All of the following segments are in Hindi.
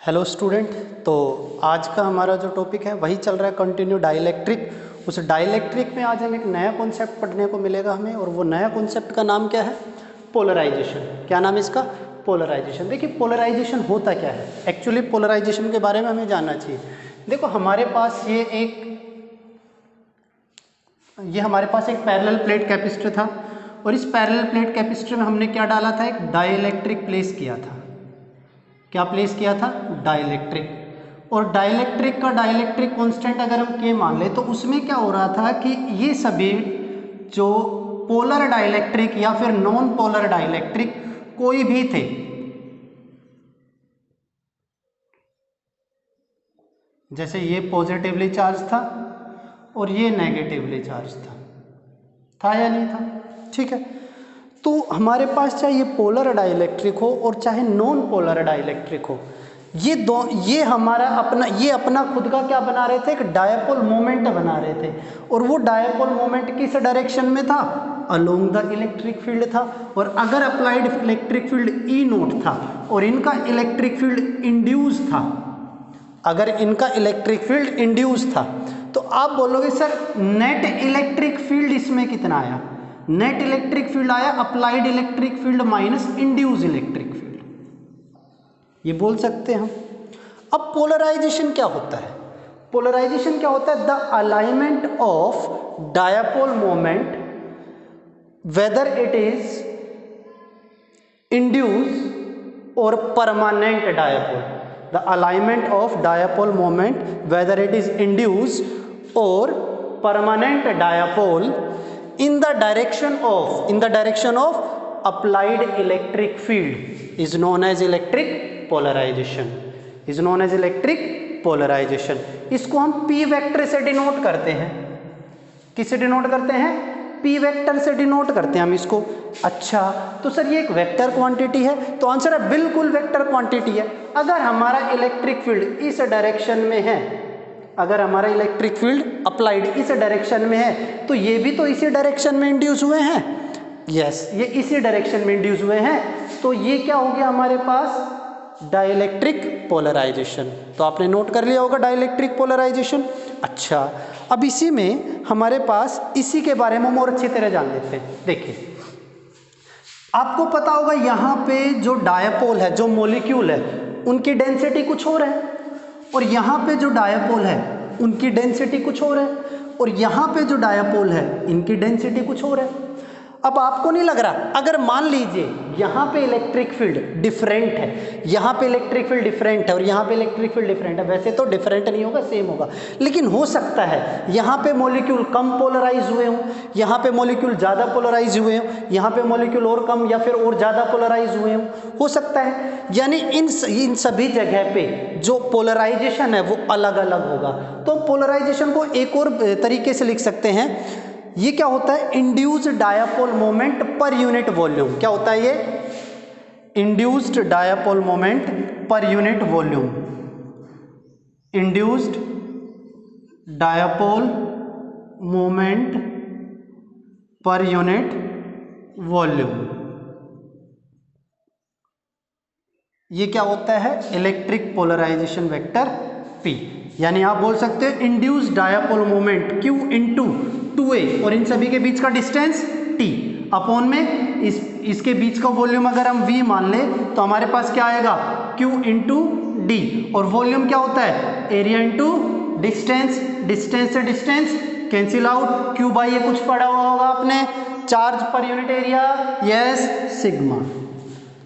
Hello student. तो आज का हमारा जो टॉपिक है वही चल रहा है कंटिन्यू डाइलेक्ट्रिक। उस डाइलेक्ट्रिक में आज हम एक नया कॉन्सेप्ट पढ़ने को मिलेगा हमें, और वो नया कॉन्सेप्ट का नाम क्या है? पोलराइजेशन। क्या नाम है इसका? पोलराइजेशन। देखिए पोलराइजेशन होता क्या है, एक्चुअली पोलराइजेशन के बारे में हमें जानना चाहिए। देखो हमारे पास हमारे पास एक पैरेलल प्लेट कैपेसिटर था, और इस पैरेलल प्लेट कैपेसिटर में हमने क्या डाला था? एक डाइलेक्ट्रिक प्लेस किया था। क्या प्लेस किया था? डाइलेक्ट्रिक। और डाइलेक्ट्रिक का डाइलेक्ट्रिक कांस्टेंट अगर हम के मान ले तो उसमें क्या हो रहा था कि ये सभी जो पोलर डाइलेक्ट्रिक या फिर नॉन पोलर डाइलेक्ट्रिक कोई भी थे, जैसे ये पॉजिटिवली चार्ज था और ये नेगेटिवली चार्ज था या नहीं था? ठीक है। तो हमारे पास चाहे ये पोलर डाइलेक्ट्रिक हो और चाहे नॉन पोलर डाइलेक्ट्रिक हो, ये हमारा अपना खुद का क्या बना रहे थे? एक डायपोल मोमेंट बना रहे थे। और वो डायपोल मोमेंट किस डायरेक्शन में था? अलोंग द इलेक्ट्रिक फील्ड था। और अगर applied electric field E note था और इनका इलेक्ट्रिक फील्ड इंड्यूस था, अगर इनका इलेक्ट्रिक फील्ड इंड्यूस था, तो आप बोलोगे सर नेट इलेक्ट्रिक फील्ड इसमें कितना आया? नेट इलेक्ट्रिक फील्ड आया applied electric field minus induce electric field, ये बोल सकते हैं हम। अब पोलराइजेशन क्या होता है? पोलराइजेशन क्या होता है? The alignment of dipole moment whether it is induce और permanent dipole. The alignment of dipole moment whether it is induce और permanent dipole in the direction of applied electric field is known as electric polarization, इसको हम p वेक्टर से डिनोट करते हैं। किससे डिनोट करते हैं? p वेक्टर से डिनोट करते हैं हम इसको। अच्छा, तो सर ये एक वेक्टर क्वांटिटी है? तो आंसर है बिल्कुल वेक्टर क्वांटिटी है। अगर हमारा इलेक्ट्रिक फील्ड इस डायरेक्शन में है, अगर हमारा इलेक्ट्रिक फील्ड अप्लाइड इस डायरेक्शन में है, तो ये भी तो इसी डायरेक्शन में इंड्यूस हुए हैं। यस, ये इसी डायरेक्शन में इंड्यूस हुए हैं। तो ये क्या हो गया हमारे पास? Dielectric polarisation. तो आपने नोट कर लिया होगा डाइलेक्ट्रिक पोलराइजेशन। अच्छा, अब इसी में हमारे पास इसी के बारे में हम और अच्छी तरह जान लेते हैं। देखिए आपको पता होगा यहाँ पे जो डायपोल है, जो मॉलिक्यूल है, उनकी डेंसिटी कुछ और है, और यहाँ पे जो डायपोल है उनकी डेंसिटी कुछ और है, और यहाँ पे जो डायपोल है इनकी डेंसिटी कुछ और है। अब आपको नहीं लग रहा, अगर मान लीजिए यहाँ पे इलेक्ट्रिक फील्ड डिफरेंट है, यहाँ पे इलेक्ट्रिक फील्ड डिफरेंट है और यहाँ पे इलेक्ट्रिक फील्ड डिफरेंट है, वैसे तो डिफरेंट नहीं होगा, सेम होगा, लेकिन हो सकता है यहाँ पे मॉलिक्यूल कम पोलराइज हुए हों, यहाँ पे मॉलिक्यूल ज़्यादा पोलराइज हुए हों, यहाँ पे मॉलिक्यूल और कम या फिर और ज़्यादा पोलराइज हुए हों, हो सकता है। यानी इन सभी जगह पे जो पोलराइजेशन है वो अलग अलग होगा। तो पोलराइजेशन को एक और तरीके से लिख सकते हैं, ये क्या होता है? Induced dipole moment per unit volume. क्या होता है ये? Induced dipole moment per unit volume. Induced dipole moment per unit volume, ये क्या होता है? Electric polarisation vector P। यानी आप बोल सकते हैं induced dipole moment Q into 2a, और इन सभी के बीच का डिस्टेंस T अपॉन में इसके बीच का वॉल्यूम अगर हम V मान ले तो हमारे पास क्या आएगा? Q into D। और वॉल्यूम क्या होता है? एरिया इंटू डिस्टेंस, डिस्टेंस से distance cancel out. Q by ये कुछ पढ़ा हुआ होगा आपने, charge per unit area. Yes,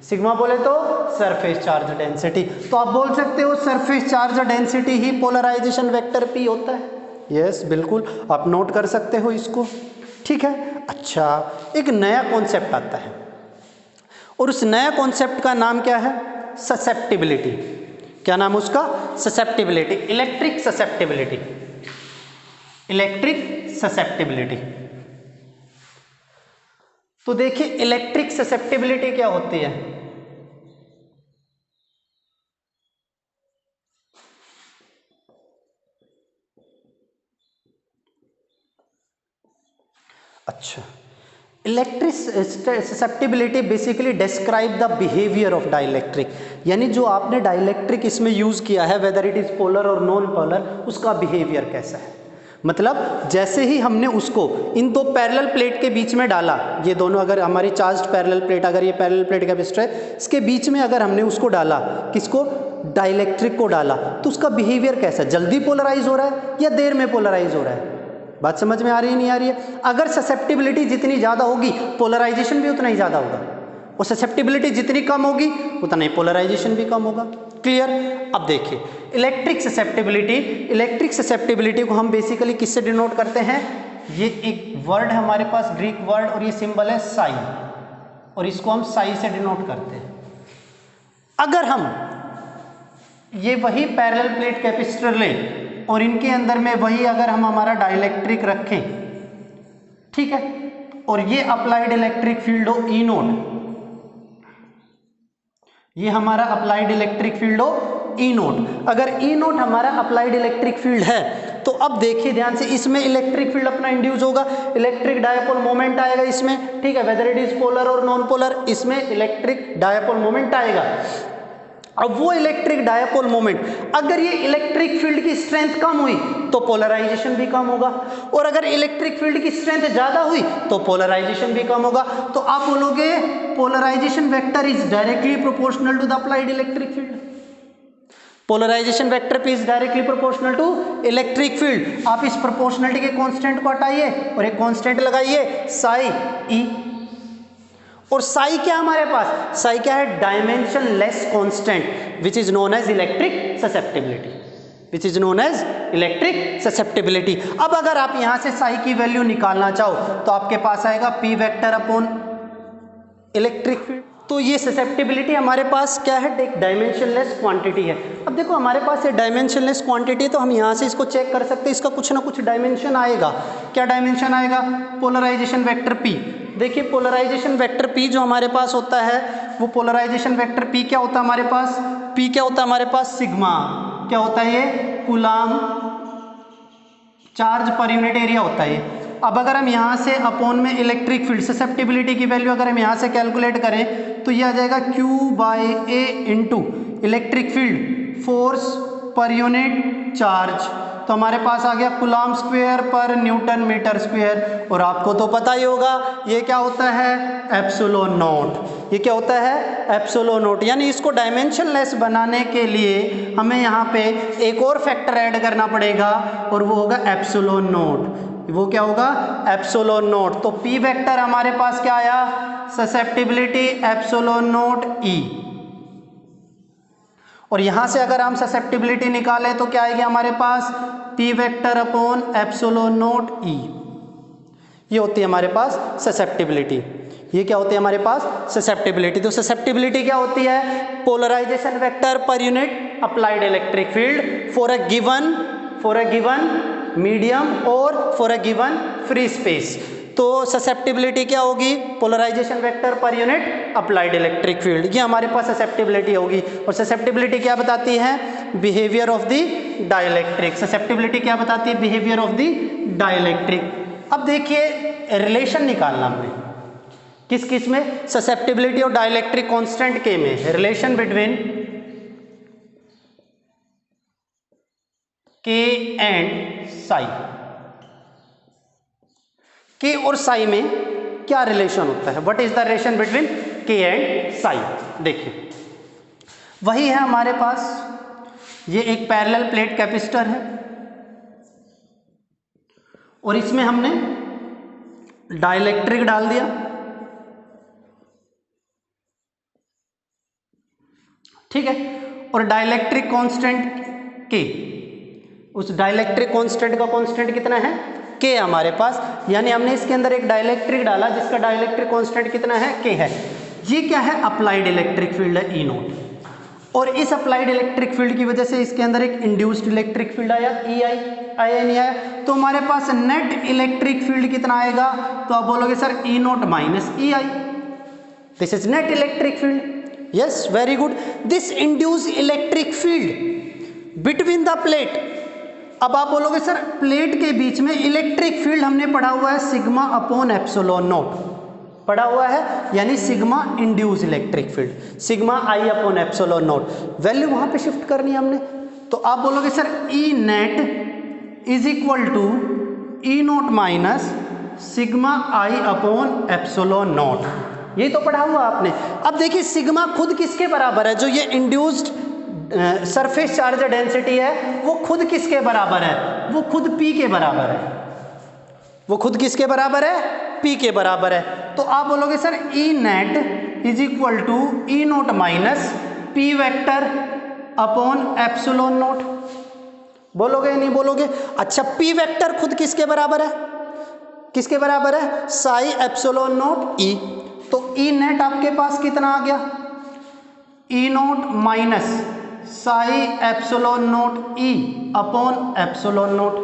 sigma बोले तो सरफेस चार्ज डेंसिटी। तो आप बोल सकते हो सरफेस चार्ज डेंसिटी ही पोलराइजेशन वेक्टर P होता है। यस बिल्कुल, आप नोट कर सकते हो इसको। ठीक है। अच्छा, एक नया कॉन्सेप्ट आता है, और उस नया कॉन्सेप्ट का नाम क्या है? ससेप्टिबिलिटी। क्या नाम उसका? Susceptibility, electric susceptibility, electric susceptibility. तो देखिए इलेक्ट्रिक ससेप्टिबिलिटी क्या होती है? अच्छा, electric susceptibility basically describe the behaviour of dielectric, यानी जो आपने डाइलेक्ट्रिक इसमें यूज किया है वेदर इट इज पोलर और नॉन पोलर, उसका बिहेवियर कैसा है। मतलब जैसे ही हमने उसको इन दो पैरेलल प्लेट के बीच में डाला, ये दोनों अगर हमारी चार्ज्ड पैरेलल प्लेट, अगर ये पैरेलल प्लेट कैपेसिटर है, इसके बीच में अगर हमने उसको डाला, किसको, डाइलेक्ट्रिक को डाला, तो उसका बिहेवियर कैसा है, जल्दी पोलराइज हो रहा है या देर में पोलराइज हो रहा है। बात समझ में आ रही है नहीं आ रही है। अगर ससेप्टिबिलिटी जितनी ज़्यादा होगी पोलराइजेशन भी उतना ही ज़्यादा होगा, और ससेप्टिबिलिटी जितनी कम होगी उतना ही पोलराइजेशन भी कम होगा। क्लियर। अब देखिए इलेक्ट्रिक ससेप्टिबिलिटी को हम बेसिकली किससे डिनोट करते हैं, ये एक वर्ड है हमारे पास ग्रीक वर्ड, और ये सिंबल है साई, और इसको हम साई से डिनोट करते हैं। अगर हम ये वही पैरेलल प्लेट कैपेसिटर लें और इनके अंदर में वही अगर हम हमारा डाइलेक्ट्रिक रखें, ठीक है, और ये अप्लाइड इलेक्ट्रिक फील्ड हो ई नोट, ये हमारा अप्लाइड इलेक्ट्रिक फील्ड हो ई नोट। अगर ई नोट हमारा अप्लाइड इलेक्ट्रिक फील्ड है तो अब देखिए ध्यान से, इसमें इलेक्ट्रिक फील्ड अपना इंड्यूस होगा, इलेक्ट्रिक डायपोल मोमेंट आएगा इसमें, ठीक है, वेदर इट इज पोलर और नॉन पोलर, इसमें इलेक्ट्रिक डायपोल मोमेंट आएगा। अब वो इलेक्ट्रिक डायपोल मोमेंट, अगर ये इलेक्ट्रिक फील्ड की स्ट्रेंथ कम हुई तो पोलराइजेशन भी कम होगा, और अगर इलेक्ट्रिक फील्ड की स्ट्रेंथ ज्यादा हुई तो पोलराइजेशन भी कम होगा। तो आप बोलोगे polarisation vector is directly proportional to the applied electric field. Polarisation vector पे is directly proportional to electric field. आप इस प्रोपोर्शनलिटी के कांस्टेंट को हटाइए और एक कांस्टेंट लगाइए साई ई, और साई क्या हमारे पास, साई क्या है, dimensionless constant which is known as electric susceptibility, which is known as electric susceptibility. अब अगर आप यहां से साई की वैल्यू निकालना चाहो तो आपके पास आएगा P vector upon electric field. तो ये ससेप्टिबिलिटी हमारे पास क्या है, एक डायमेंशनलेस क्वांटिटी है। अब देखो हमारे पास ये डायमेंशनलेस क्वांटिटी है तो हम यहाँ से इसको चेक कर सकते हैं, इसका कुछ ना कुछ डायमेंशन आएगा। क्या डायमेंशन आएगा, पोलराइजेशन वेक्टर पी। देखिए पोलराइजेशन वेक्टर पी जो हमारे पास होता है, वो पोलराइजेशन वेक्टर पी क्या होता है हमारे पास, पी क्या होता है हमारे पास, सिग्मा। क्या होता है ये, coulomb charge per unit area होता है ये। अब अगर हम यहाँ से अपॉन में इलेक्ट्रिक फील्ड ससेप्टिबिलिटी की वैल्यू अगर हम यहाँ से कैलकुलेट करें तो ये आ जाएगा Q by A into electric field force per unit charge. तो हमारे पास आ गया कूलाम स्क्वायर पर न्यूटन मीटर स्क्वायर, और आपको तो पता ही होगा ये क्या होता है, एप्सिलॉन नॉट। ये क्या होता है, एप्सिलॉन नॉट। यानी इसको डायमेंशन लेस बनाने के लिए हमें यहाँ पे एक और फैक्टर ऐड करना पड़ेगा और वो होगा एप्सिलॉन नॉट। वो क्या होगा, एप्सिलॉन नॉट। तो पी वेक्टर हमारे पास क्या आया, ससेप्टिबिलिटी एप्सिलॉन नॉट ई, और यहां से अगर हम ससेप्टिबिलिटी निकालें तो क्या आएगी हमारे पास, P vector upon epsilon naught E. ये होती है हमारे पास ससेप्टिबिलिटी। ये क्या होती है हमारे पास, ससेप्टिबिलिटी। तो ससेप्टिबिलिटी क्या होती है, polarisation vector per unit applied electric field for a given medium और for a given free space. तो ससेप्टिबिलिटी क्या होगी, polarisation vector per unit applied electric field, ये हमारे पास ससेप्टिबिलिटी होगी। और ससेप्टिबिलिटी क्या बताती है, behaviour of the dielectric. Susceptibility क्या बताती है, बिहेवियर ऑफ द डाइलेक्ट्रिक। अब देखिए रिलेशन निकालना हमने किस किस में, ससेप्टिबिलिटी और डाइलेक्ट्रिक कांस्टेंट के में, रिलेशन बिटवीन के एंड साई। के और साई में क्या रिलेशन होता है, what is the relation between के एंड साई। देखिए वही है हमारे पास, ये एक पैरेलल प्लेट कैपेसिटर है और इसमें हमने डाइलेक्ट्रिक डाल दिया, ठीक है, और डाइलेक्ट्रिक कांस्टेंट के, उस डाइलेक्ट्रिक कांस्टेंट का कांस्टेंट कितना है, के हमारे पास। यानी हमने इसके अंदर एक डाइलेक्ट्रिक डाला जिसका डाइलेक्ट्रिक कांस्टेंट कितना है, के है। ये क्या है, अप्लाइड इलेक्ट्रिक फील्ड है, ई नोट। और इस अप्लाइड इलेक्ट्रिक फील्ड की वजह से इसके अंदर एक इंड्यूस्ड इलेक्ट्रिक फील्ड आया, ई आई आया नहीं आया। तो हमारे पास नेट इलेक्ट्रिक फील्ड कितना आएगा, तो आप बोलोगे sir E naught minus E I, this is net electric field. Yes, very good. This induce electric field between the plate. अब आप बोलोगे सर प्लेट के बीच में इलेक्ट्रिक फील्ड हमने पढ़ा हुआ है सिग्मा अपॉन एप्सिलॉन नॉट, पड़ा हुआ है, यानी sigma induce electric field, sigma I upon epsilon naught, value वहां पे शिफ्ट करनी है हमने। तो आप बोलोगे sir E net is equal to E naught minus sigma I upon epsilon naught, ये तो पढ़ा हुआ आपने। अब देखिए सिग्मा खुद किसके बराबर है, जो ये इंड्यूस्ड सरफेस चार्ज डेंसिटी है वो खुद किसके बराबर है, वो खुद P के बराबर है, वो खुद किसके बराबर है, P के बराबर है। तो आप बोलोगे sir E net is equal to E naught minus P vector upon epsilon naught, बोलोगे नहीं बोलोगे? अच्छा P वेक्टर खुद किसके बराबर है, किसके बराबर है, साई एप्सिलॉन नोट E। तो ई नेट आपके पास कितना आ गया, E naught minus psi epsilon naught E upon epsilon naught,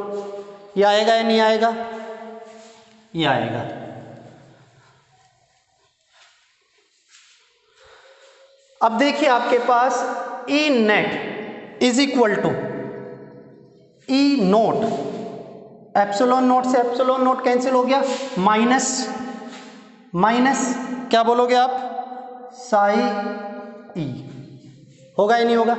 ये आएगा या नहीं आएगा, ये आएगा। अब देखिए आपके पास E net is equal to E naught, epsilon naught से एप्सिलॉन नोट कैंसिल हो गया, माइनस माइनस क्या बोलोगे आप, साई ई, होगा या नहीं होगा?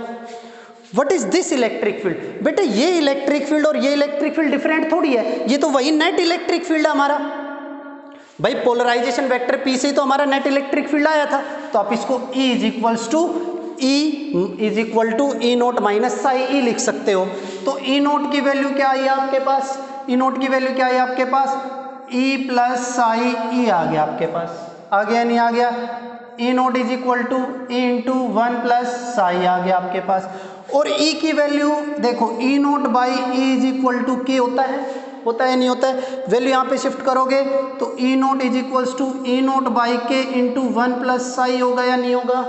What is this electric field, बेटे ये इलेक्ट्रिक फील्ड और ये इलेक्ट्रिक फील्ड डिफरेंट थोड़ी है, ये तो वही नेट इलेक्ट्रिक फील्ड है हमारा भाई, पोलराइजेशन वेक्टर P से तो हमारा नेट इलेक्ट्रिक फील्ड आया था। तो आप इसको E is equals to E naught minus psi E लिख सकते हो। तो ई नोट की वैल्यू क्या आई आपके पास, ई नोट की वैल्यू क्या आई आपके पास, E प्लस साई ई आ गया आपके पास, आ गया नहीं आ गया, E naught is equal to E into 1 plus psi आ गया आपके पास। और E की वैल्यू देखो, E naught by E is equal to K होता है नहीं होता है, वैल्यू यहाँ पे शिफ्ट करोगे तो E naught is equals to E naught by K into 1 plus psi होगा या नहीं होगा?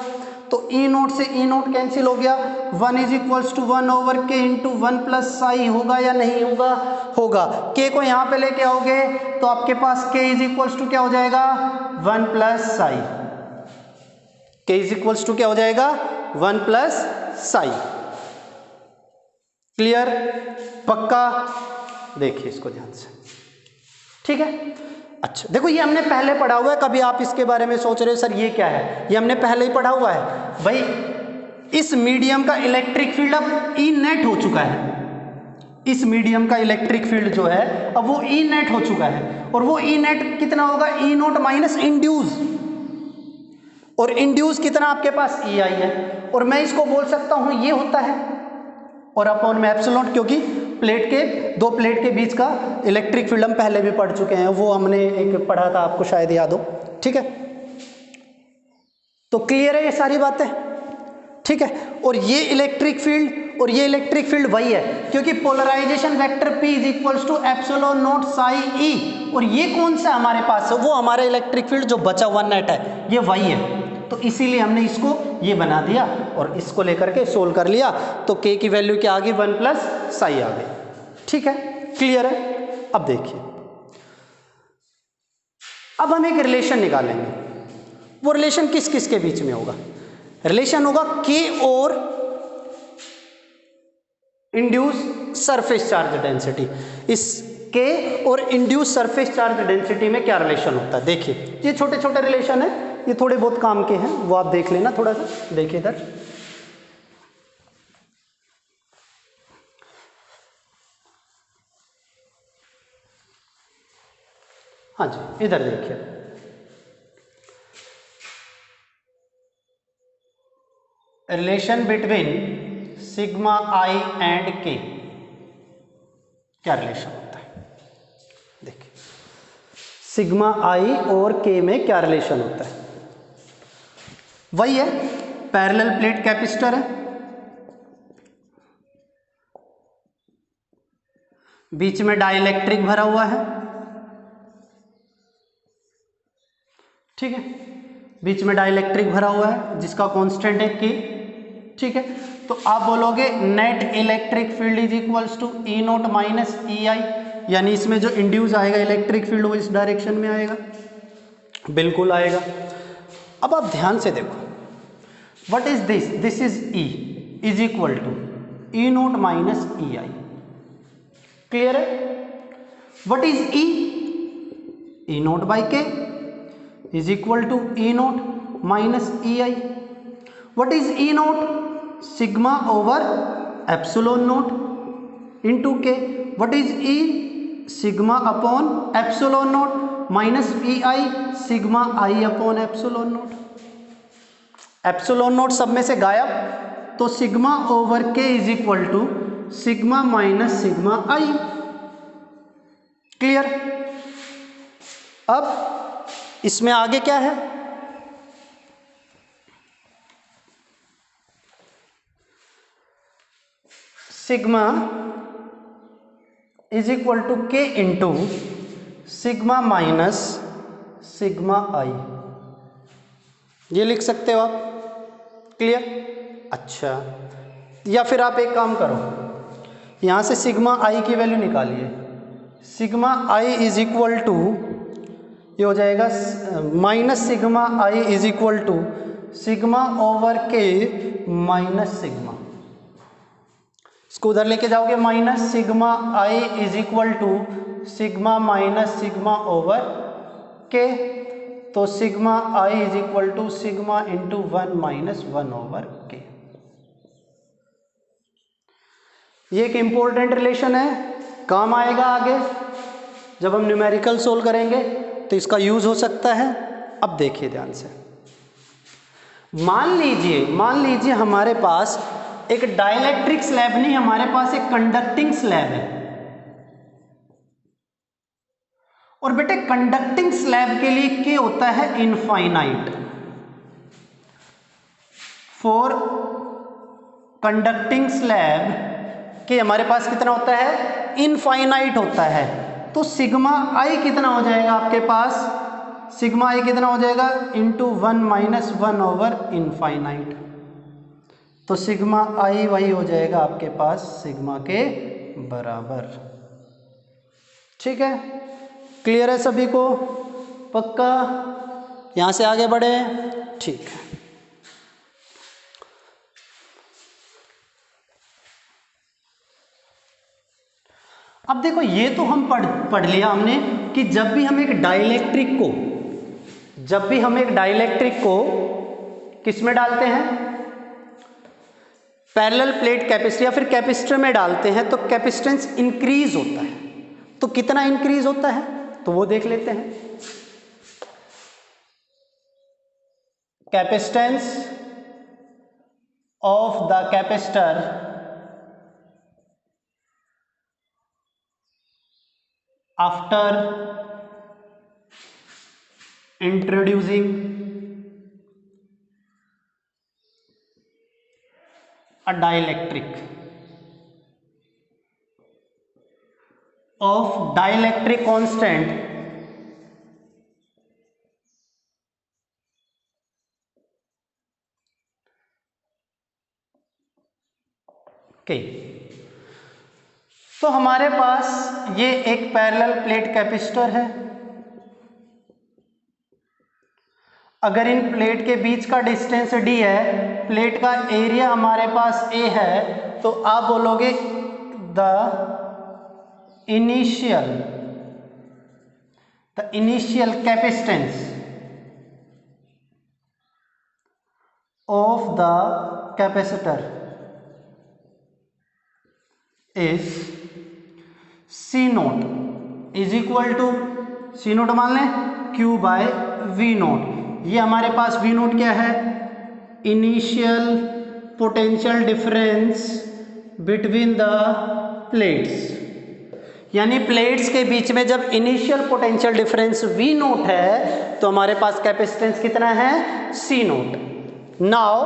तो ई नोट से ई नोट कैंसिल हो गया, 1 इज इक्वल्स टू 1 ओवर के इंटू 1 प्लस साई होगा या नहीं होगा? होगा। के को यहाँ पे लेके आओगे तो आपके पास के इज इक्वल्स टू क्या हो जाएगा, 1 प्लस साई, के इज इक्वल्स टू क्या हो जाएगा, 1 प्लस साई। क्लियर, पक्का? देखिए इसको ध्यान से, ठीक है। अच्छा देखो ये हमने पहले पढ़ा हुआ है, कभी आप इसके बारे में सोच रहे हो सर ये क्या है, ये हमने पहले ही पढ़ा हुआ है भाई। इस मीडियम का इलेक्ट्रिक फील्ड अब ई नेट हो चुका है, इस मीडियम का इलेक्ट्रिक फील्ड जो है अब वो ई नेट हो चुका है, और वो ई नेट कितना होगा, ई नोट माइनस इंड्यूस, और इंड्यूस कितना आपके पास ई आई है, और मैं इसको बोल सकता हूं ये होता है, और अपॉन में एप्सिलॉन, क्योंकि प्लेट के दो प्लेट के बीच का इलेक्ट्रिक फील्ड हम पहले भी पढ़ चुके हैं, वो हमने एक पढ़ा था, आपको शायद याद हो, ठीक है। तो क्लियर है ये सारी बातें, ठीक है। और ये इलेक्ट्रिक फील्ड और ये इलेक्ट्रिक फील्ड वही है, क्योंकि polarization vector P is equals to epsilon naught psi E, और ये कौन सा हमारे पास है, वो हमारा इलेक्ट्रिक फील्ड जो बचा हुआ नेट है ये वही है। तो इसीलिए हमने इसको ये बना दिया और इसको लेकर के सोल्व कर लिया, तो K की वैल्यू क्या आ गई, 1 प्लस साई आ गई, ठीक है। क्लियर है? अब देखिए, अब हम एक रिलेशन निकालेंगे, वो रिलेशन किस किस के बीच में होगा, रिलेशन होगा K और इंड्यूस सरफेस चार्ज डेंसिटी। इस K और इंड्यूस सरफेस चार्ज डेंसिटी में क्या रिलेशन होता है, देखिए ये छोटे छोटे रिलेशन है, ये थोड़े बहुत काम के हैं, वो आप देख लेना थोड़ा सा, देखिए इधर, हाँ जी इधर देखिए, relation between sigma I and के, क्या रिलेशन होता है, देखिए सिग्मा आई और के में क्या रिलेशन होता है, वही है, पैरेलल प्लेट कैपेसिटर है, बीच में डाइलेक्ट्रिक भरा हुआ है, ठीक है, बीच में डाइलेक्ट्रिक भरा हुआ है जिसका कांस्टेंट है K, ठीक है। तो आप बोलोगे net electric field is equals to E naught minus E I, यानी इसमें जो इंड्यूस आएगा इलेक्ट्रिक फील्ड वो इस डायरेक्शन में आएगा, बिल्कुल आएगा। अब आप ध्यान से देखो, what is this, this is E is equal to E naught minus E I, clear है। What is E, E naught by K, is equal to E naught minus E I. What is E naught? Sigma over epsilon naught into K. What is E? Sigma upon epsilon naught minus E I sigma I upon epsilon naught. Epsilon naught सब में से गायब, तो सिग्मा ओवर के is equal to sigma minus sigma I. Clear? अब इसमें आगे क्या है? Sigma is equal to K into sigma minus sigma I, ये लिख सकते हो आप. क्लियर? अच्छा, या फिर आप एक काम करो, यहाँ से सिग्मा आई की वैल्यू निकालिए. Sigma I is equal to, ये हो जाएगा minus sigma I is equal to sigma over K minus sigma. इसको उधर लेके जाओगे, minus sigma I is equal to sigma minus sigma over K. तो sigma I is equal to sigma into 1 minus 1 over K. ये एक इंपॉर्टेंट रिलेशन है, काम आएगा आगे जब हम न्यूमेरिकल सोल्व करेंगे, तो इसका यूज हो सकता है. अब देखिए ध्यान से, मान लीजिए हमारे पास एक डाइलेक्ट्रिक स्लैब नहीं, हमारे पास एक कंडक्टिंग स्लैब है. और बेटे कंडक्टिंग स्लैब के लिए के होता है इनफाइनाइट. फॉर कंडक्टिंग स्लैब के हमारे पास कितना होता है? इनफाइनाइट होता है. तो सिग्मा आई कितना हो जाएगा आपके पास? सिग्मा आई कितना हो जाएगा? Into 1 minus 1 over infinite. तो सिग्मा आई वही हो जाएगा आपके पास सिग्मा के बराबर. ठीक है? क्लियर है सभी को? पक्का? यहां से आगे बढ़े. ठीक है. अब देखो, ये तो हम पढ़ लिया हमने कि जब भी हम एक डाइलेक्ट्रिक को किस में डालते हैं? पैरेलल प्लेट कैपेसिटर या फिर कैपेसिटर में डालते हैं, तो कैपेसिटेंस इंक्रीज होता है. तो कितना इंक्रीज होता है तो वो देख लेते हैं. Capacitance of the capacitor after introducing a dielectric of dielectric constant के. तो हमारे पास ये एक पैरेलल प्लेट कैपेसिटर है. अगर इन प्लेट के बीच का डिस्टेंस d है, प्लेट का एरिया हमारे पास a है, तो आप बोलोगे the initial capacitance of the capacitor is C naught is equal to, C naught मान लें Q बाय V नोट. ये हमारे पास V नोट क्या है? Initial potential difference between the plates. यानी प्लेट्स के बीच में जब initial potential difference V naught है, तो हमारे पास कैपेसिटेंस कितना है? C naught. Now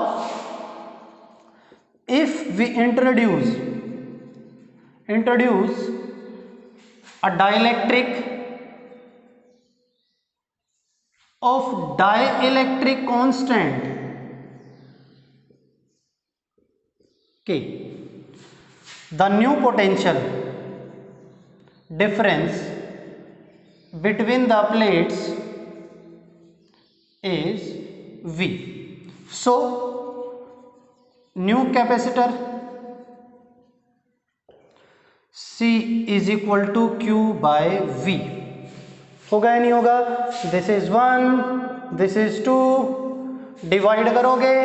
if we introduce a dielectric of dielectric constant K, the new potential difference between the plates is V. So new capacitor C is equal to Q by V. होगा या नहीं होगा? This is 1, this is 2, divide करोगे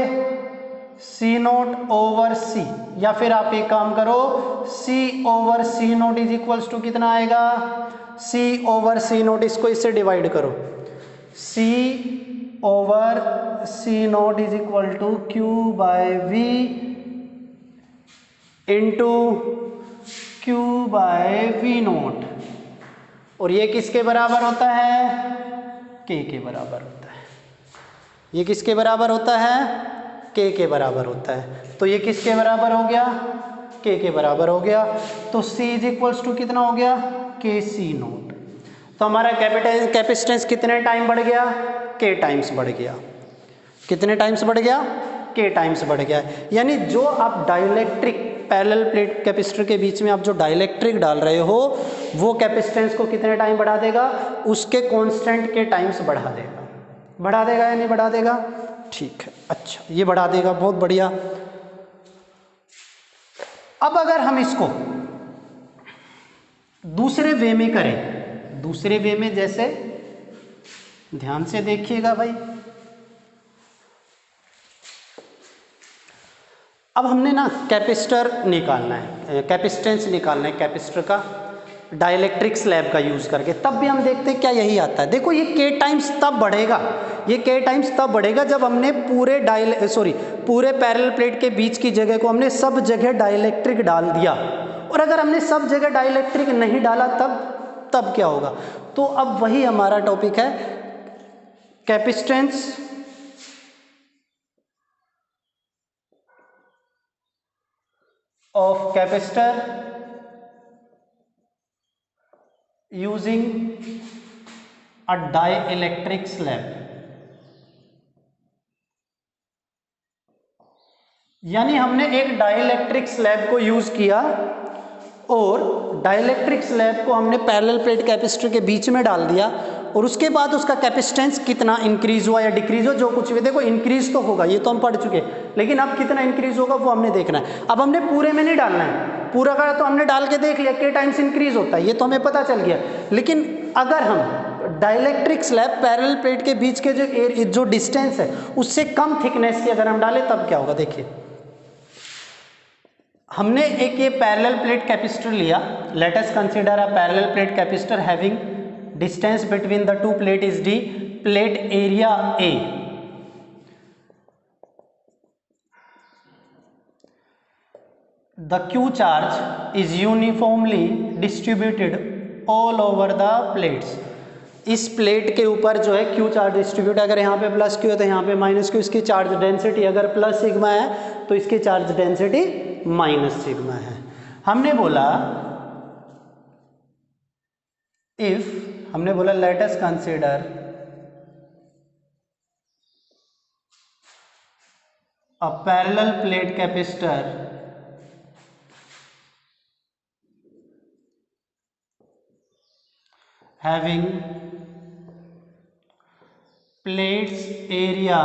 सी नोट ओवर सी, या फिर आप एक काम करो C over C naught is equals to कितना आएगा? सी ओवर सी नोट, इसको इससे डिवाइड करो, C over C naught is equal to Q by V into Q by V naught, और ये किसके बराबर होता है? के बराबर होता है। ये किसके बराबर होता है? के बराबर होता है। तो ये किसके बराबर हो गया? के बराबर हो गया। तो C इज इक्वल्स टू कितना हो गया? के सी नोट। तो हमारा कैपेसिटेंस कितने टाइम बढ़ गया? के टाइम्स बढ़ गया। कितने टाइम्स बढ़ गया? के टाइम्स बढ़ गया। यानी जो आप डाइलेक्ट्रिक पैरेलल प्लेट कैपेसिटर के बीच में आप जो डाइलेक्ट्रिक डाल रहे हो वो कैपेसिटेंस को कितने टाइम बढ़ा देगा? उसके कांस्टेंट के टाइम्स बढ़ा देगा। बढ़ा देगा या नहीं बढ़ा देगा? ठीक है, अच्छा ये बढ़ा देगा, बहुत बढ़िया। अब अगर हम इसको दूसरे वे में करें, दूसरे वे में जैसे, ध्यान से देखिएगा भाई, अब हमने ना कैपेसिटर निकालना है, कैपेसिटेंस निकालना है कैपेसिटर का डाइलेक्ट्रिक स्लैब का यूज करके, तब भी हम देखते हैं क्या यही आता है। देखो ये के टाइम्स तब बढ़ेगा, ये के टाइम्स तब बढ़ेगा जब हमने पूरे पैरेलल प्लेट के बीच की जगह को हमने सब जगह डाइलेक्ट्रिक डाल दिया, और अगर हमने सब जगह डाइलेक्ट्रिक नहीं डाला तब क्या होगा? तो अब वही हमारा टॉपिक है, capacitance of capacitor using a dielectric slab। यानी हमने एक डाइलेक्ट्रिक स्लैब को यूज किया और डाइलेक्ट्रिक स्लैब को हमने पैरेलल प्लेट कैपेसिटर के बीच में डाल दिया, और उसके बाद उसका कैपेसिटेंस कितना इंक्रीज हुआ या डिक्रीज हुआ, जो कुछ भी, देखो इंक्रीज तो होगा, ये तो हम पढ़ चुके हैं, लेकिन अब कितना इंक्रीज होगा वो हमने देखना है। अब हमने पूरे में नहीं डालना है, पूरा का तो हमने डाल के देख लिया के टाइम्स इंक्रीज होता है, ये तो हमें पता चल गया। लेकिन अगर हम डाइलेक्ट्रिक स्लैब पैरेलल प्लेट के बीच के जो डिस्टेंस है उससे कम थिकनेस की अगर हम डालें तब क्या होगा? देखिए हमने एक ये पैरेलल प्लेट कैपेसिटर लिया, let us consider a parallel plate capacitor having distance between the two plate is D, plate area A, the Q charge is uniformly distributed all over the plates। इस प्लेट के ऊपर जो है Q चार्ज डिस्ट्रीब्यूट, अगर यहाँ पे प्लस Q है तो यहाँ पे माइनस Q, इसकी चार्ज डेंसिटी अगर प्लस सिग्मा है तो इसकी चार्ज डेंसिटी माइनस सिग्मा है। हमने बोला let us consider a parallel plate capacitor having plates area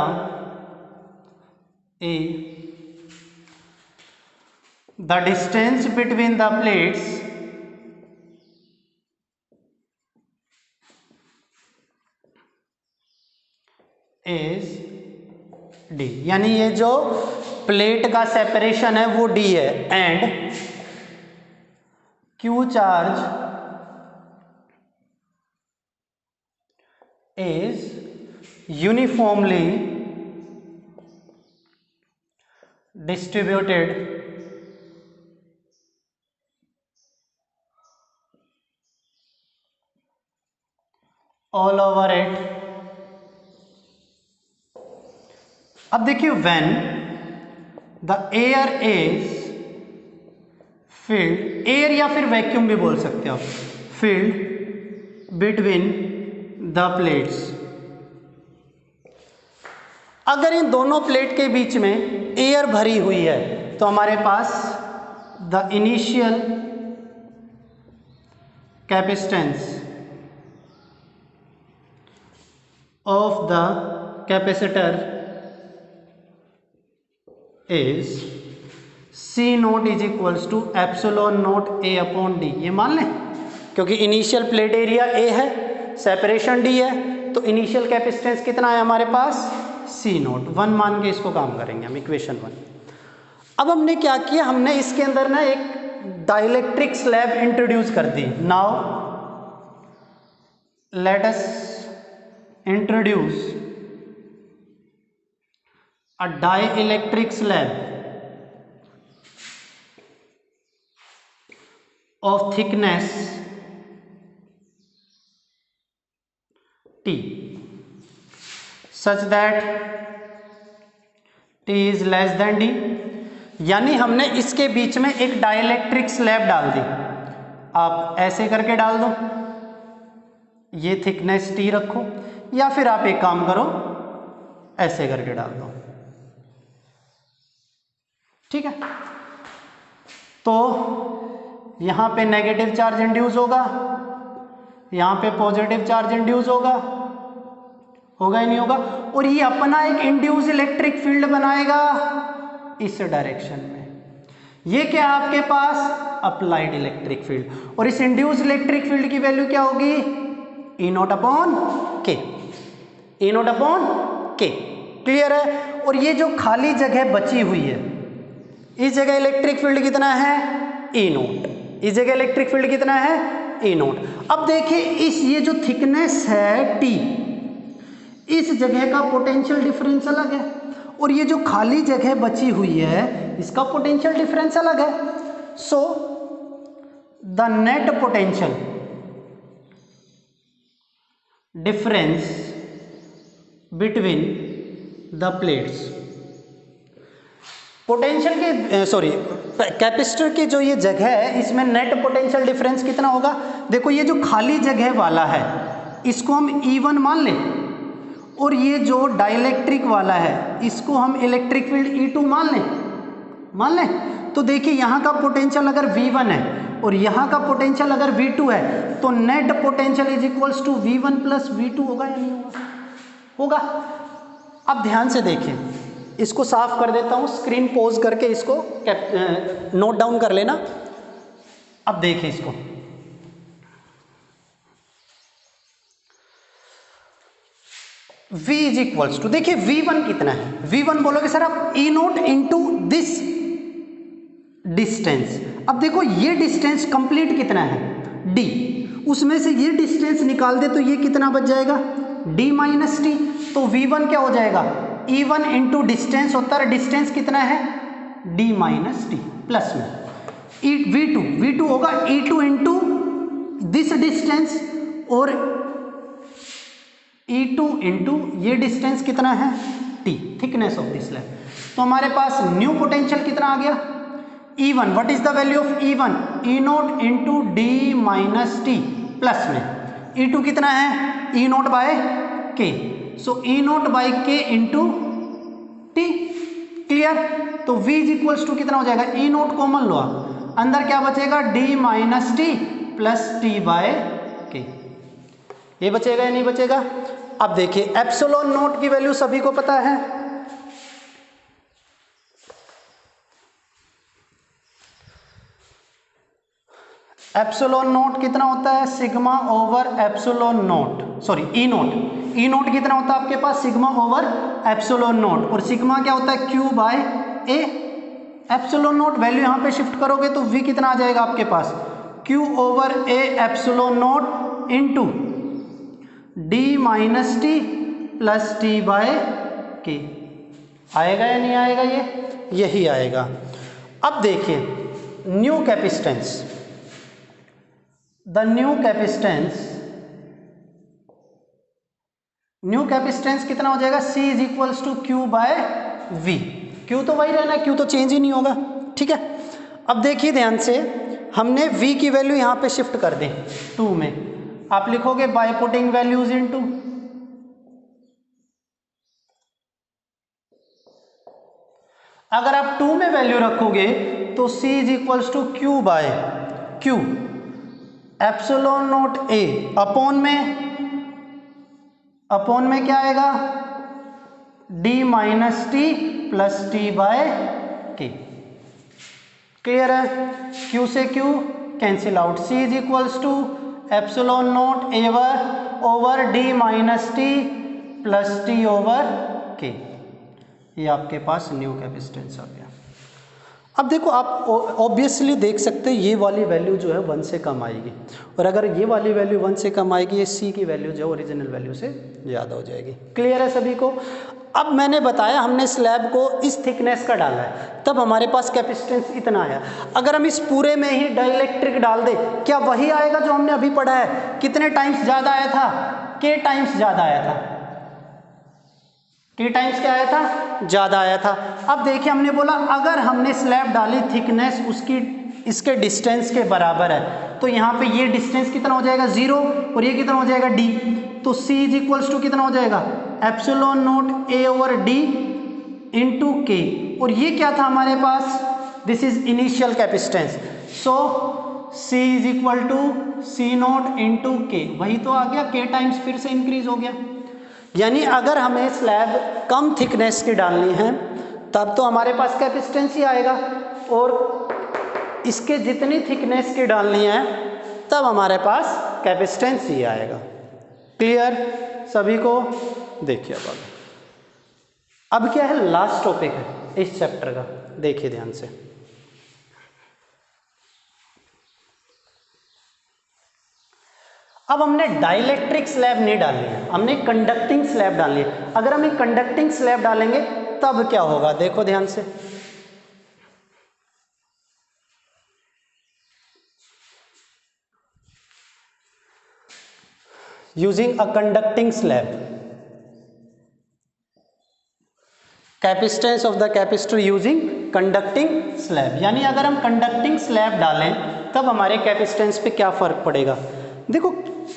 A, the distance between the plates is D, यानी ये जो प्लेट का सेपरेशन है वो D है, and Q charge is uniformly distributed all over it। अब देखिए when the air is filled, air या फिर वैक्यूम भी बोल सकते हो, filled between द प्लेट्स, अगर इन दोनों प्लेट के बीच में एयर भरी हुई है तो हमारे पास the initial capacitance of the capacitor is C naught is equals to epsilon naught A upon D. ये मान लें क्योंकि इनिशियल प्लेट एरिया ए है, सेपरेशन डी है, तो इनिशियल कैपेसिटेंस कितना है हमारे पास, सी नोट, 1 मान के इसको काम करेंगे हम, इक्वेशन 1। अब हमने क्या किया, हमने इसके अंदर ना एक डाइलेक्ट्रिक स्लैब इंट्रोड्यूस कर दी। Now let us introduce a dielectric slab of thickness T such that T is less than D, यानी हमने इसके बीच में एक डाइलेक्ट्रिक स्लैब डाल दी। आप ऐसे करके डाल दो, ये थिकनेस T रखो, या फिर आप एक काम करो ऐसे करके डाल दो, ठीक है। तो यहाँ पे नेगेटिव चार्ज इंड्यूस होगा, यहाँ पे पॉजिटिव चार्ज इंड्यूस होगा ही नहीं होगा, और ये अपना एक इंड्यूस इलेक्ट्रिक फील्ड बनाएगा इस डायरेक्शन में। ये क्या आपके पास अप्लाइड इलेक्ट्रिक फील्ड, और इस इंड्यूस इलेक्ट्रिक फील्ड की वैल्यू क्या होगी, ई नॉट अपॉन के, ई नॉट अपॉन के, क्लियर है। और ये जो खाली जगह बची हुई है, इस जगह इलेक्ट्रिक फील्ड कितना है, ई नोट, इस जगह इलेक्ट्रिक फील्ड कितना है, ई नोट। अब देखिए इस ये जो थिकनेस है टी, इस जगह का पोटेंशियल डिफरेंस अलग है, और ये जो खाली जगह बची हुई है इसका पोटेंशियल डिफरेंस अलग है। So the net potential difference between the plates, potential के सॉरी कैपेसिटर की जो ये जगह है इसमें नेट पोटेंशियल डिफरेंस कितना होगा। देखो ये जो खाली जगह वाला है इसको हम E1 मान लें, और ये जो डाइलेक्ट्रिक वाला है इसको हम इलेक्ट्रिक फील्ड E2 मान लें। तो देखिए यहाँ का पोटेंशियल अगर V1 है और यहाँ का पोटेंशियल अगर V2 है, तो net potential is equals to V1 plus V2 होगा या नहीं होगा, होगा। अब ध्यान से देखिए, इसको साफ कर देता हूँ, स्क्रीन पॉज करके इसको नोट डाउन कर लेना। अब देखिए इसको, V इज इक्वल्स टू, देखिए V1 कितना है, V1 बोलोगे सर आप E naught into this distance. अब देखो ये डिस्टेंस कंप्लीट कितना है, D, उसमें से ये डिस्टेंस निकाल दे तो ये कितना बच जाएगा, D माइनस टी। तो V1 क्या हो जाएगा, E1 इंटू डिस्टेंस होता है, डिस्टेंस कितना है D माइनस टी, प्लस में V2 होगा E2 इंटू दिस डिस्टेंस, और E2 इंटू ये डिस्टेंस कितना है T, thickness of this slab. तो हमारे पास न्यू पोटेंशियल कितना आ गया, E1, what is the value of E1, E naught into D minus T, plus में E2 कितना है, E naught by K, so E naught by K into T, clear. तो V इज इक्वल्स टू कितना हो जाएगा, E नोट कॉमन लो, अंदर क्या बचेगा D minus T plus T by K, ये बचेगा या नहीं बचेगा। अब देखिए एप्सिलॉन नोट की वैल्यू सभी को पता है, एप्सिलॉन नोट कितना होता है, sigma over epsilon naught, sorry E naught कितना होता है आपके पास, सिग्मा ओवर एप्सिलॉन नोट, और सिग्मा क्या होता है Q by A. Epsilon naught value यहाँ पे शिफ्ट करोगे तो V कितना आ जाएगा आपके पास, Q over A epsilon naught into D minus T plus T by K, आएगा या नहीं आएगा, ये यही आएगा। अब देखिए new capacitance, the new capacitance कितना हो जाएगा, C is equals to Q by V, Q तो वही रहना, Q तो चेंज ही नहीं होगा, ठीक है। अब देखिए ध्यान से, हमने V की वैल्यू यहाँ पे शिफ्ट कर दें 2 में, आप लिखोगे बाय पुटिंग वैल्यूज इन 2, अगर आप 2 में वैल्यू रखोगे तो C is equals to Q by Q epsilon naught A, upon में क्या आएगा, D minus T plus T by K, clear है। Q से Q cancel out, C is equals to epsilon naught A over D minus T plus T over K. ये आपके पास न्यू कैपेसिटेंस आ गया। अब देखो आप ऑब्वियसली देख सकते हैं ये वाली वैल्यू जो है 1 से कम आएगी, और अगर ये वाली वैल्यू 1 से कम आएगी, ये सी की वैल्यू जो है ओरिजिनल वैल्यू से ज़्यादा हो जाएगी। क्लियर है सभी को? अब मैंने बताया हमने स्लैब को इस थिकनेस का डाला है, तब हमारे पास कैपेसिटेंस इतना आया। अगर हम इस पूरे में ही डाइलेक्ट्रिक डाल दें, क्या वही आएगा जो हमने अभी पढ़ा है? कितने टाइम्स ज़्यादा आया था? के टाइम्स ज़्यादा आया था। के टाइम्स क्या आया था? ज़्यादा आया था। अब देखिए हमने बोला अगर हमने स्लैब डाली थिकनेस उसकी इसके डिस्टेंस के बराबर है, तो यहाँ पे ये डिस्टेंस कितना हो जाएगा? 0, और ये कितना हो जाएगा? d। तो c इज इक्वल्स टू कितना हो जाएगा? Epsilon naught a over d into K. और ये क्या था हमारे पास? This is initial capacitance, so c is equal to C naught into K. वही तो आ गया, k टाइम्स फिर से इंक्रीज हो गया। यानी अगर हमें स्लैब कम थिकनेस की डालनी है तब तो हमारे पास कैपेसिटेंस ही आएगा, और इसके जितनी थिकनेस की डालनी है तब हमारे पास कैपेसिटेंस ही आएगा। क्लियर सभी को? देखिए अब क्या है, लास्ट टॉपिक है इस चैप्टर का, देखिए ध्यान से। अब हमने डाइलेक्ट्रिक स्लैब नहीं डालनी है, हमने कंडक्टिंग स्लैब डालनी है। अगर हम एक कंडक्टिंग स्लैब डालेंगे तब क्या होगा? देखो ध्यान से। Using a conducting slab, capacitance of the capacitor using conducting slab. यानी अगर हम कंडक्टिंग स्लैब डालें तब हमारे कैपेसिटेंस पे क्या फर्क पड़ेगा? देखो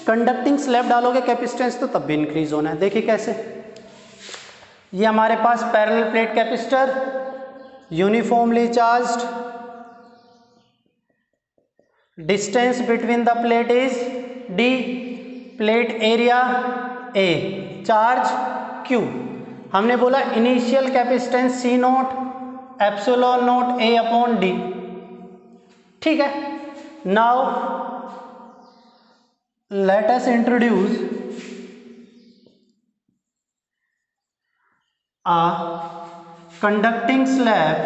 कंडक्टिंग स्लैब डालोगे कैपेसिटेंस तो तब भी इंक्रीज होना है। देखिए कैसे, ये हमारे पास parallel plate capacitor, uniformly charged, distance between the plate is d, plate area a, charge q। हमने बोला initial capacitance C naught epsilon naught a upon d। ठीक है, now let us introduce a conducting slab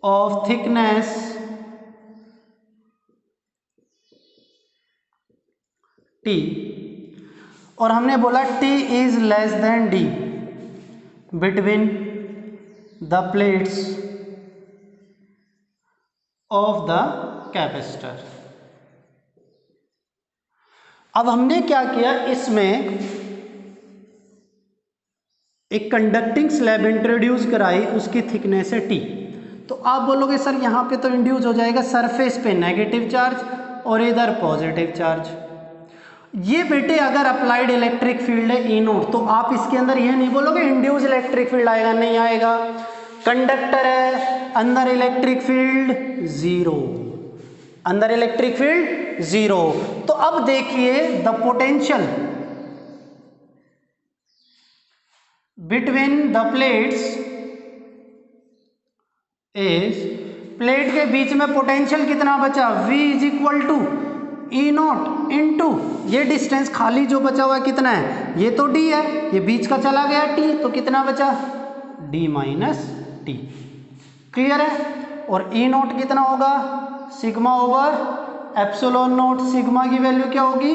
of thickness T, और हमने बोला T is less than D between the plates of the capacitor. अब हमने क्या किया, इसमें एक कंडक्टिंग स्लैब इंट्रोड्यूस कराई, उसकी थिकनेस है T। तो आप बोलोगे सर यहाँ पे तो इंड्यूस हो जाएगा सरफेस पे नेगेटिव चार्ज और इधर पॉजिटिव चार्ज। ये बेटे अगर अप्लाइड इलेक्ट्रिक फील्ड है E नोट, तो आप इसके अंदर यह नहीं बोलोगे इंड्यूस इलेक्ट्रिक फील्ड आएगा, नहीं आएगा। कंडक्टर है, अंदर इलेक्ट्रिक फील्ड 0, अंदर इलेक्ट्रिक फील्ड 0। तो अब देखिए the potential between the plates is, plate के बीच में पोटेंशियल कितना बचा? V is equal to E naught into ये डिस्टेंस खाली जो बचा हुआ कितना है? ये तो d है, ये बीच का चला गया t, तो कितना बचा? d minus T. क्लियर है? और ई नॉट कितना होगा? Sigma over epsilon note. Sigma की वैल्यू क्या होगी?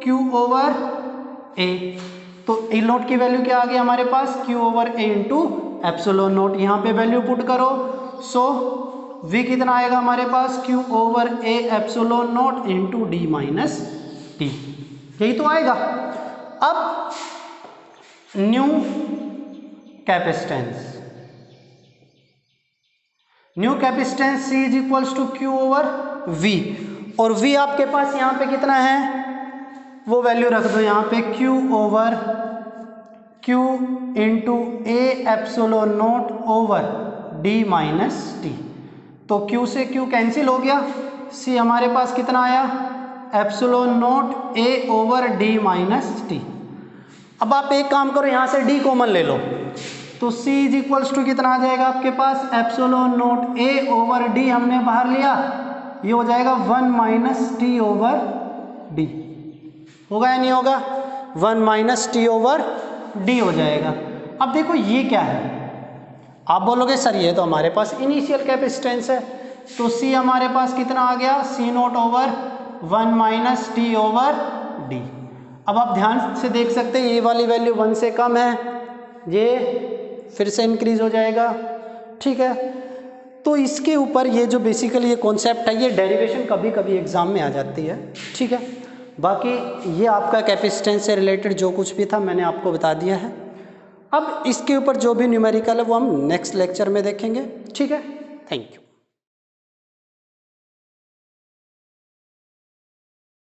Q over A। तो ई नोट की वैल्यू क्या आ गई हमारे पास? Q over A into epsilon note. यहाँ पे वैल्यू पुट करो, सो V कितना आएगा हमारे पास? Q over A epsilon naught into D minus T. यही तो आएगा। अब new capacitance, new capacitance C is equals to Q over V, और V आपके पास यहाँ पे कितना है वो वैल्यू रख दो यहाँ पे, Q over Q into A epsilon note over D minus T. तो Q से Q कैंसिल हो गया, C हमारे पास कितना आया? Epsilon naught A over D minus T. अब आप एक काम करो, यहाँ से D कॉमन ले लो, तो C इज इक्वल्स टू कितना आ जाएगा आपके पास? Epsilon naught A over D हमने बाहर लिया, ये हो जाएगा 1 माइनस टी ओवर डी, होगा या नहीं होगा? 1 माइनस टी ओवर डी हो जाएगा। अब देखो ये क्या है, आप बोलोगे सर ये तो हमारे पास इनिशियल कैपेसिटेंस है, तो सी हमारे पास कितना आ गया, C nought over 1 minus T over D. अब आप ध्यान से देख सकते हैं ये वाली वैल्यू 1 से कम है, ये फिर से इंक्रीज हो जाएगा, ठीक है। तो इसके ऊपर ये जो बेसिकली ये कॉन्सेप्ट है, ये डेरिवेशन कभी कभी एग्जाम में आ जाती है, ठीक है। बाकी ये आपका कैपेसिटेंस से रिलेटेड जो कुछ भी था मैंने आपको बता दिया है। अब इसके ऊपर जो भी न्यूमेरिकल है वो हम नेक्स्ट लेक्चर में देखेंगे, ठीक है। Thank you.